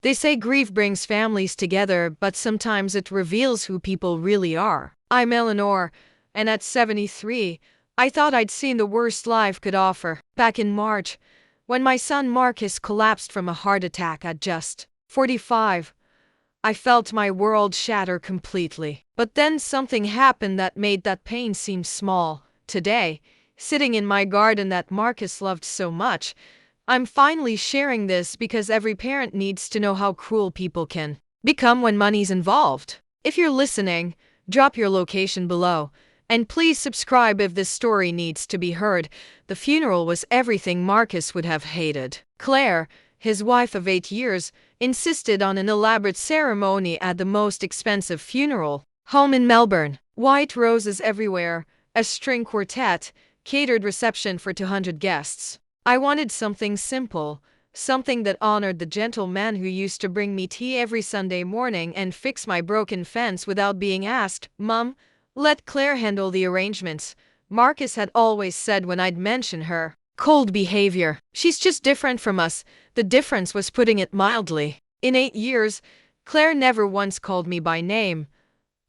They say grief brings families together, but sometimes it reveals who people really are. I'm Eleanor, and at 73, I thought I'd seen the worst life could offer. Back in March, when my son Marcus collapsed from a heart attack at just 45, I felt my world shatter completely. But then something happened that made that pain seem small. Today, sitting in my garden that Marcus loved so much, I'm finally sharing this because every parent needs to know how cruel people can become when money's involved. If you're listening, drop your location below. And please subscribe if this story needs to be heard. The funeral was everything Marcus would have hated. Claire, his wife of 8 years, insisted on an elaborate ceremony at the most expensive funeral home in Melbourne. White roses everywhere, a string quartet, catered reception for 200 guests. I wanted something simple, something that honored the gentleman who used to bring me tea every Sunday morning and fix my broken fence without being asked. Mum, let Claire handle the arrangements, Marcus had always said when I'd mention her cold behavior. She's just different from us. The difference was putting it mildly. In 8 years, Claire never once called me by name.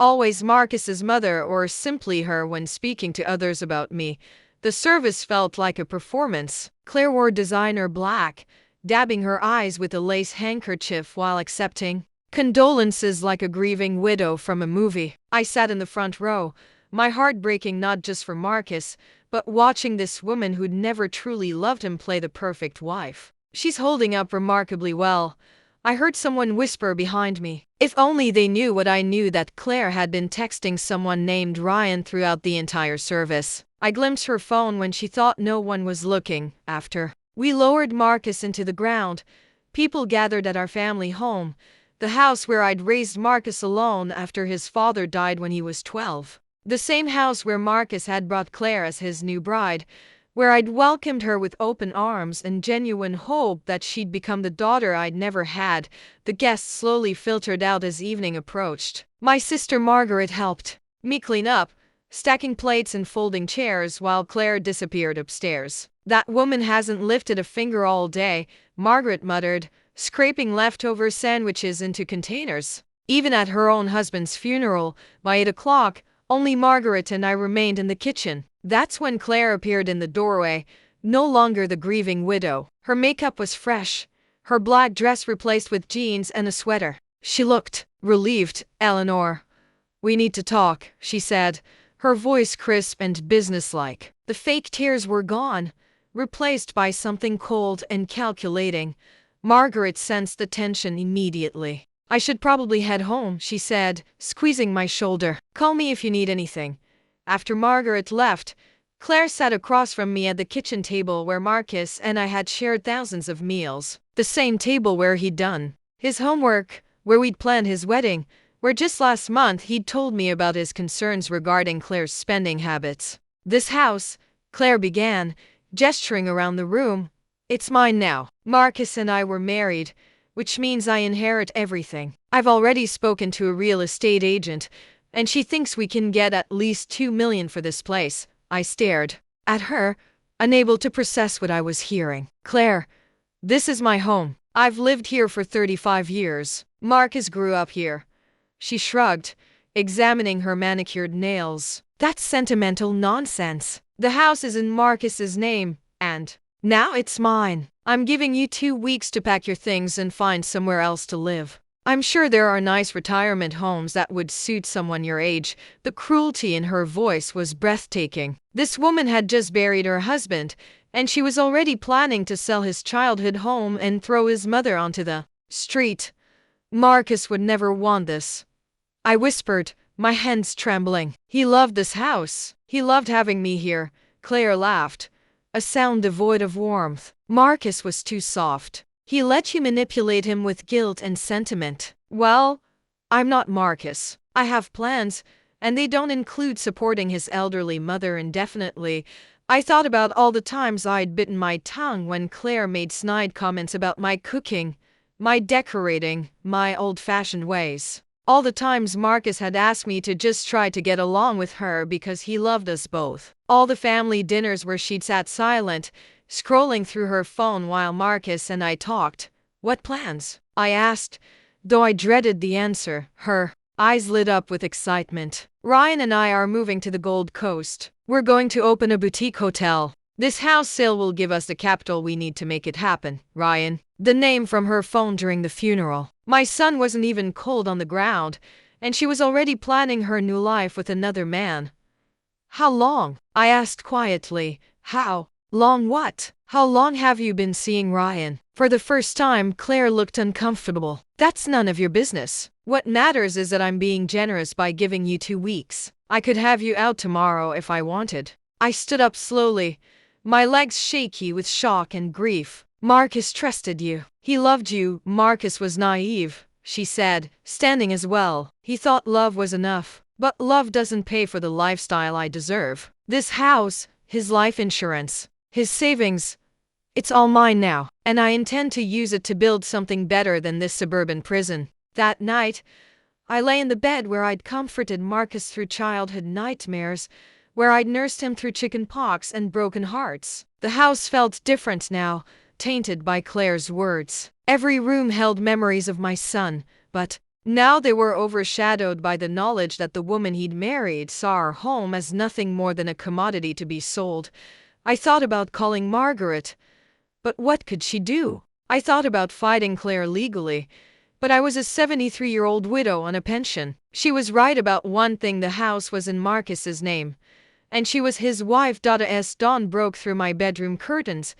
Always Marcus's mother or simply her when speaking to others about me. The service felt like a performance. Claire wore designer black, dabbing her eyes with a lace handkerchief while accepting condolences like a grieving widow from a movie. I sat in the front row, my heart breaking not just for Marcus, but watching this woman who'd never truly loved him play the perfect wife. She's holding up remarkably well. I heard someone whisper behind me. If only they knew what I knew, that Claire had been texting someone named Ryan throughout the entire service. I glimpsed her phone when she thought no one was looking. After we lowered Marcus into the ground, people gathered at our family home, the house where I'd raised Marcus alone after his father died when he was 12. The same house where Marcus had brought Claire as his new bride, where I'd welcomed her with open arms and genuine hope that she'd become the daughter I'd never had. The guests slowly filtered out as evening approached. My sister Margaret helped me clean up, stacking plates and folding chairs while Claire disappeared upstairs. That woman hasn't lifted a finger all day, Margaret muttered, scraping leftover sandwiches into containers. Even at her own husband's funeral, by 8 o'clock, only Margaret and I remained in the kitchen. That's when Claire appeared in the doorway, no longer the grieving widow. Her makeup was fresh, her black dress replaced with jeans and a sweater. She looked relieved. Eleanor, we need to talk, she said, her voice crisp and businesslike. The fake tears were gone, replaced by something cold and calculating. Margaret sensed the tension immediately. I should probably head home, she said, squeezing my shoulder. Call me if you need anything. After Margaret left, Claire sat across from me at the kitchen table where Marcus and I had shared thousands of meals. The same table where he'd done his homework, where we'd planned his wedding, where just last month he'd told me about his concerns regarding Claire's spending habits. This house, Claire began, gesturing around the room, it's mine now. Marcus and I were married, which means I inherit everything. I've already spoken to a real estate agent, and she thinks we can get at least $2 million for this place. I stared at her, unable to process what I was hearing. Claire, this is my home. I've lived here for 35 years. Marcus grew up here. She shrugged, examining her manicured nails. That's sentimental nonsense. The house is in Marcus's name, and now it's mine. I'm giving you 2 weeks to pack your things and find somewhere else to live. I'm sure there are nice retirement homes that would suit someone your age. The cruelty in her voice was breathtaking. This woman had just buried her husband, and she was already planning to sell his childhood home and throw his mother onto the street. Marcus would never want this, I whispered, my hands trembling. He loved this house. He loved having me here. Claire laughed, a sound devoid of warmth. Marcus was too soft. He let you manipulate him with guilt and sentiment. Well, I'm not Marcus. I have plans, and they don't include supporting his elderly mother indefinitely. I thought about all the times I'd bitten my tongue when Claire made snide comments about my cooking, my decorating, my old-fashioned ways. All the times Marcus had asked me to just try to get along with her because he loved us both. All the family dinners where she'd sat silent, scrolling through her phone while Marcus and I talked. What plans? I asked, though I dreaded the answer. Her eyes lit up with excitement. Ryan and I are moving to the Gold Coast. We're going to open a boutique hotel. This house sale will give us the capital we need to make it happen. Ryan, the name from her phone during the funeral. My son wasn't even cold on the ground, and she was already planning her new life with another man. How long? I asked quietly. How long what? How long have you been seeing Ryan? For the first time, Claire looked uncomfortable. That's none of your business. What matters is that I'm being generous by giving you 2 weeks. I could have you out tomorrow if I wanted. I stood up slowly, my legs shaky with shock and grief. Marcus trusted you. He loved you. Marcus was naive, she said, standing as well. He thought love was enough. But love doesn't pay for the lifestyle I deserve. This house, his life insurance, his savings, it's all mine now, and I intend to use it to build something better than this suburban prison. That night, I lay in the bed where I'd comforted Marcus through childhood nightmares, where I'd nursed him through chicken pox and broken hearts. The house felt different now, tainted by Claire's words. Every room held memories of my son, but now they were overshadowed by the knowledge that the woman he'd married saw our home as nothing more than a commodity to be sold. I thought about calling Margaret, but what could she do? I thought about fighting Claire legally, but I was a 73-year-old widow on a pension. She was right about one thing: the house was in Marcus's name, and she was his wife. As dawn broke through my bedroom curtains,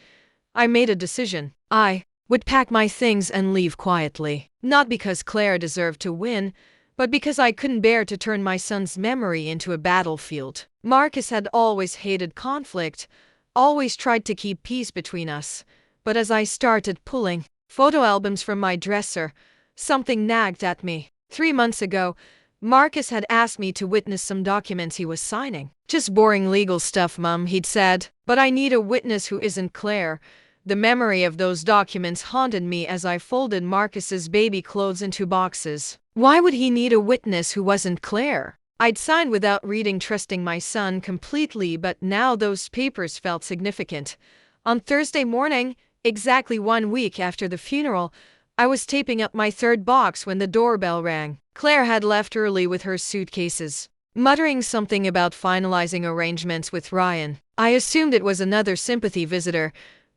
I made a decision. I would pack my things and leave quietly. Not because Claire deserved to win, but because I couldn't bear to turn my son's memory into a battlefield. Marcus had always hated conflict, always tried to keep peace between us. But as I started pulling photo albums from my dresser, something nagged at me. 3 months ago, Marcus had asked me to witness some documents he was signing. Just boring legal stuff, Mum, he'd said. But I need a witness who isn't Claire. The memory of those documents haunted me as I folded Marcus's baby clothes into boxes. Why would he need a witness who wasn't Claire? I'd signed without reading, trusting my son completely, but now those papers felt significant. On Thursday morning, exactly 1 week after the funeral, I was taping up my 3rd box when the doorbell rang. Claire had left early with her suitcases, muttering something about finalizing arrangements with Ryan. I assumed it was another sympathy visitor,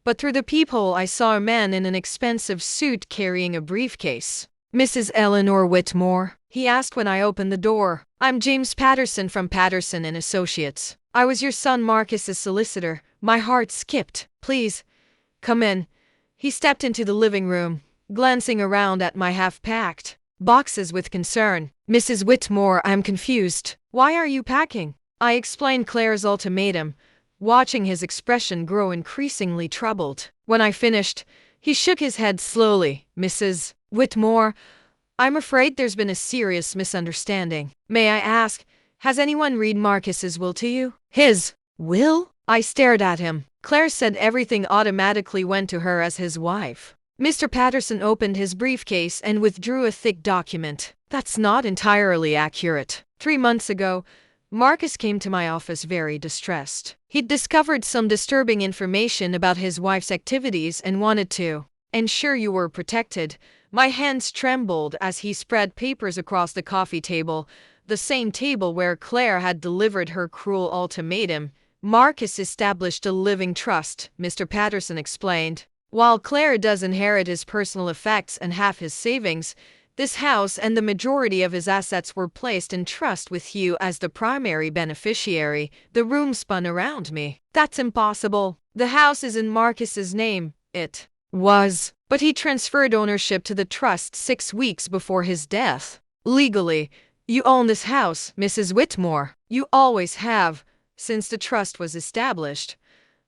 but through the peephole I saw a man in an expensive suit carrying a briefcase. Mrs. Eleanor Whitmore? He asked when I opened the door. I'm James Patterson from Patterson and Associates. I was your son Marcus's solicitor. My heart skipped. Please, come in. He stepped into the living room, glancing around at my half-packed boxes with concern. Mrs. Whitmore, I'm confused. Why are you packing? I explained Claire's ultimatum, watching his expression grow increasingly troubled. When I finished, he shook his head slowly. Mrs. Whitmore, I'm afraid there's been a serious misunderstanding. May I ask, has anyone read Marcus's will to you? His will? I stared at him. Claire said everything automatically went to her as his wife. Mr. Patterson opened his briefcase and withdrew a thick document. That's not entirely accurate. 3 months ago, Marcus came to my office very distressed. He'd discovered some disturbing information about his wife's activities and wanted to ensure you were protected. My hands trembled as he spread papers across the coffee table, the same table where Claire had delivered her cruel ultimatum. Marcus established a living trust, Mr. Patterson explained. While Claire does inherit his personal effects and half his savings, this house and the majority of his assets were placed in trust with you as the primary beneficiary. The room spun around me. That's impossible. The house is in Marcus's name. It was. But he transferred ownership to the trust 6 weeks before his death. Legally, you own this house, Mrs. Whitmore. You always have, since the trust was established.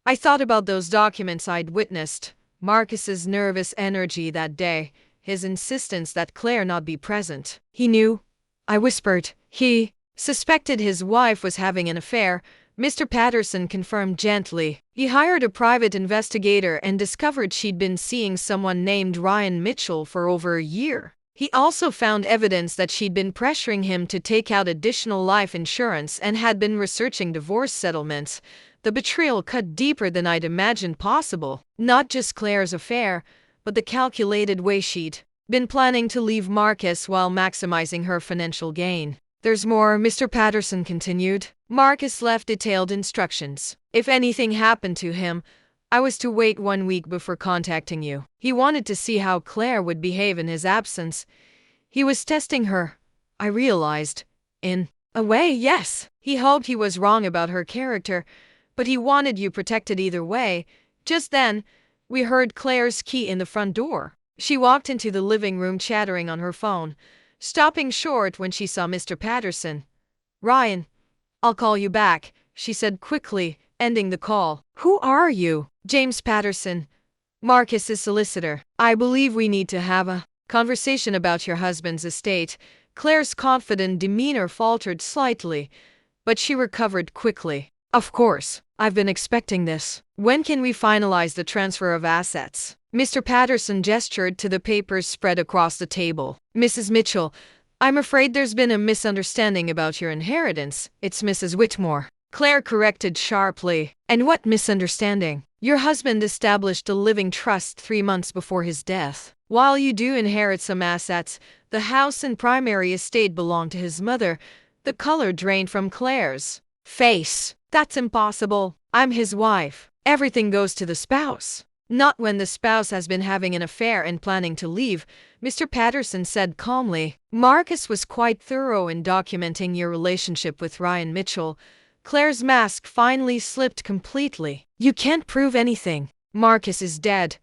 I thought about those documents I'd witnessed, Marcus's nervous energy that day, his insistence that Claire not be present. He knew, I whispered. He suspected his wife was having an affair, Mr. Patterson confirmed gently. He hired a private investigator and discovered she'd been seeing someone named Ryan Mitchell for over a year. He also found evidence that she'd been pressuring him to take out additional life insurance and had been researching divorce settlements. The betrayal cut deeper than I'd imagined possible. Not just Claire's affair, but the calculated way she'd been planning to leave Marcus while maximizing her financial gain. There's more, Mr. Patterson continued. Marcus left detailed instructions. If anything happened to him, I was to wait 1 week before contacting you. He wanted to see how Claire would behave in his absence. He was testing her, I realized. In a way, yes. He hoped he was wrong about her character, but he wanted you protected either way. Just then, we heard Claire's key in the front door. She walked into the living room chattering on her phone, stopping short when she saw Mr. Patterson. Ryan, I'll call you back, she said quickly, ending the call. Who are you? James Patterson, Marcus's solicitor. I believe we need to have a conversation about your husband's estate. Claire's confident demeanor faltered slightly, but she recovered quickly. Of course, I've been expecting this. When can we finalize the transfer of assets? Mr. Patterson gestured to the papers spread across the table. Mrs. Mitchell, I'm afraid there's been a misunderstanding about your inheritance. It's Mrs. Whitmore. Claire corrected sharply. And what misunderstanding? Your husband established a living trust 3 months before his death. While you do inherit some assets, the house and primary estate belong to his mother. The color drained from Claire's face. That's impossible. I'm his wife. Everything goes to the spouse. Not when the spouse has been having an affair and planning to leave, Mr. Patterson said calmly. Marcus was quite thorough in documenting your relationship with Ryan Mitchell. Claire's mask finally slipped completely. You can't prove anything. Marcus is dead.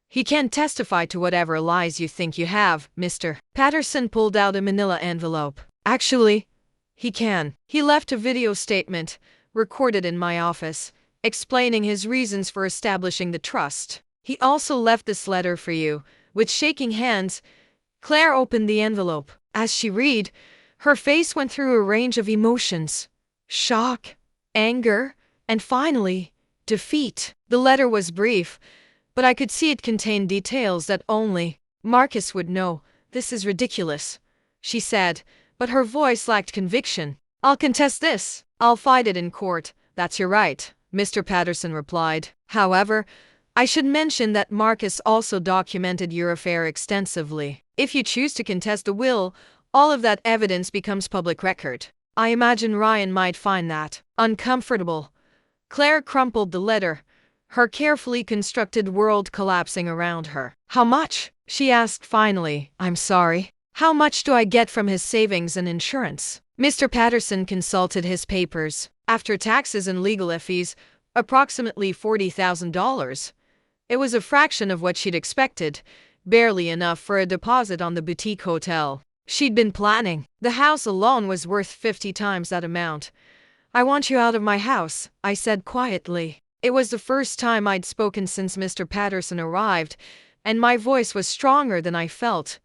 He can't testify to whatever lies you think you have, Mr. Patterson pulled out a manila envelope. Actually, he can. He left a video statement, recorded in my office, explaining his reasons for establishing the trust. He also left this letter for you. With shaking hands, Claire opened the envelope. As she read, her face went through a range of emotions. Shock, anger, and finally, defeat. The letter was brief, but I could see it contained details that only Marcus would know. This is ridiculous, she said, but her voice lacked conviction. I'll contest this. I'll fight it in court. That's your right, Mr. Patterson replied. However, I should mention that Marcus also documented your affair extensively. If you choose to contest the will, all of that evidence becomes public record. I imagine Ryan might find that uncomfortable. Claire crumpled the letter, her carefully constructed world collapsing around her. How much? She asked finally. I'm sorry. How much do I get from his savings and insurance? Mr. Patterson consulted his papers. After taxes and legal fees, approximately $40,000. It was a fraction of what she'd expected, barely enough for a deposit on the boutique hotel she'd been planning. The house alone was worth 50 times that amount. I want you out of my house, I said quietly. It was the first time I'd spoken since Mr. Patterson arrived, and my voice was stronger than I felt.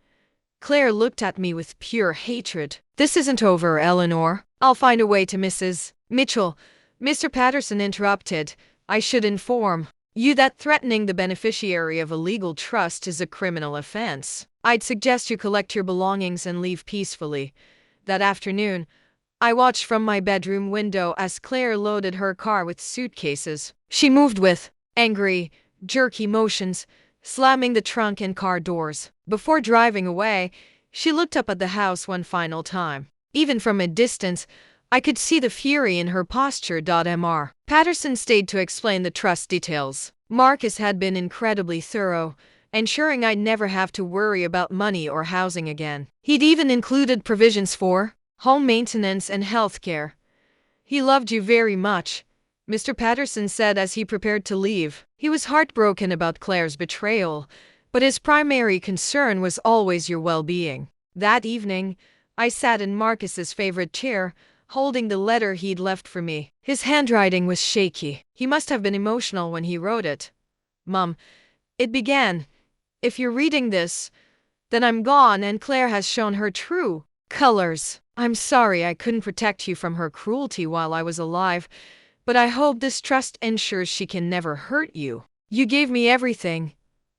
Claire looked at me with pure hatred. This isn't over, Eleanor. I'll find a way to Mrs. Mitchell. Mr. Patterson interrupted. I should inform you that threatening the beneficiary of a legal trust is a criminal offense. I'd suggest you collect your belongings and leave peacefully. That afternoon, I watched from my bedroom window as Claire loaded her car with suitcases. She moved with angry, jerky motions, slamming the trunk and car doors. Before driving away, she looked up at the house one final time. Even from a distance, I could see the fury in her posture. Mr. Patterson stayed to explain the trust details. Marcus had been incredibly thorough, ensuring I'd never have to worry about money or housing again. He'd even included provisions for home maintenance and health care. He loved you very much, Mr. Patterson said as he prepared to leave. He was heartbroken about Claire's betrayal, but his primary concern was always your well-being. That evening, I sat in Marcus's favorite chair, holding the letter he'd left for me. His handwriting was shaky. He must have been emotional when he wrote it. Mom, it began. If you're reading this, then I'm gone and Claire has shown her true colors. I'm sorry I couldn't protect you from her cruelty while I was alive, but I hope this trust ensures she can never hurt you. You gave me everything.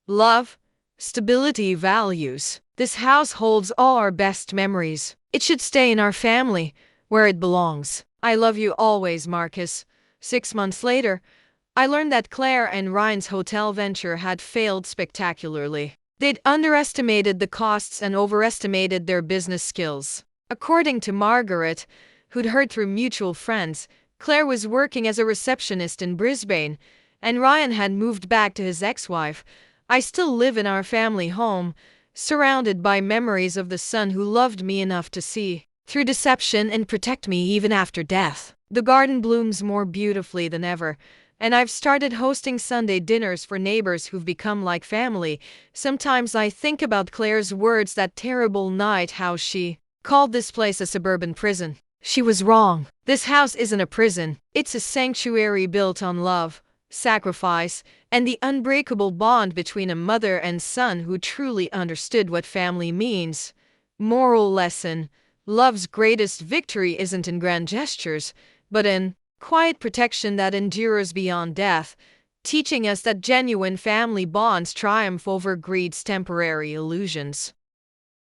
Love, stability, values. This house holds all our best memories. It should stay in our family, where it belongs. I love you always, Marcus. 6 months later, I learned that Claire and Ryan's hotel venture had failed spectacularly. They'd underestimated the costs and overestimated their business skills. According to Margaret, who'd heard through mutual friends, Claire was working as a receptionist in Brisbane, and Ryan had moved back to his ex-wife. I still live in our family home, surrounded by memories of the son who loved me enough to see through deception and protect me even after death. The garden blooms more beautifully than ever, and I've started hosting Sunday dinners for neighbors who've become like family. Sometimes I think about Claire's words that terrible night, how she called this place a suburban prison. She was wrong. This house isn't a prison. It's a sanctuary built on love, sacrifice, and the unbreakable bond between a mother and son who truly understood what family means. Moral lesson: love's greatest victory isn't in grand gestures, but in quiet protection that endures beyond death, teaching us that genuine family bonds triumph over greed's temporary illusions.